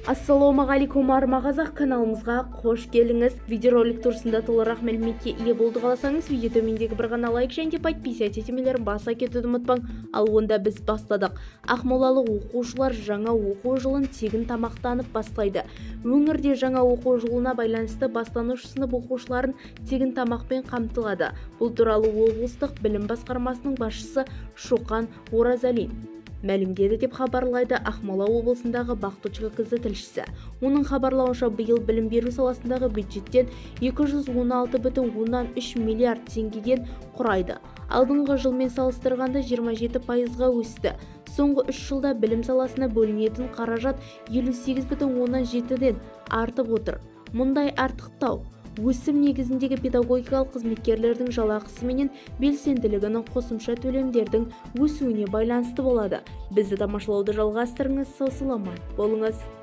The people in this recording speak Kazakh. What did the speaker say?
Ассалаумағалейкум армағазақ, каналымызға қош келіңіз. Видеоролик турсында толығырақ мәліметке ие болды қаласаңыз, видео төмендегі бір ғана лайк және подписывайтесь етемелерін баса кетуді ұмытпаң. Ал онда біз бастадық. Ақмолалық оқушылар жаңа оқу жылын тегін тамақтанып бастайды. Өңірде жаңа оқу жылына байланысты бастауыш сынып оқушыларын тегін тамақпен қамтылады. Бұл туралы облыстық білім басқармасының басшысы Шоқан Оразалин мәлімдеді деп хабарлайды Ақмола облысындағы Бақтучка қызы тілшісі. Оның хабарлауынша, биыл білім беру саласындағы бюджеттен 216,3 миллиард теңгеден құрайды. Алдыңғы жылмен салыстырғанда 27%-ға өсті. Соңғы 3 жылда білім саласына бөлінетін қаражат 58,7-ден артып отыр. Мұндай артықтау өсім негізіндегі педагогикалық қызметкерлердің жалақысы менен белсенділігінің қосымша төлемдердің өсуіне байланысты болады. Бізді тамашалауды жалғастырыңыз, сау саламат болыңыз.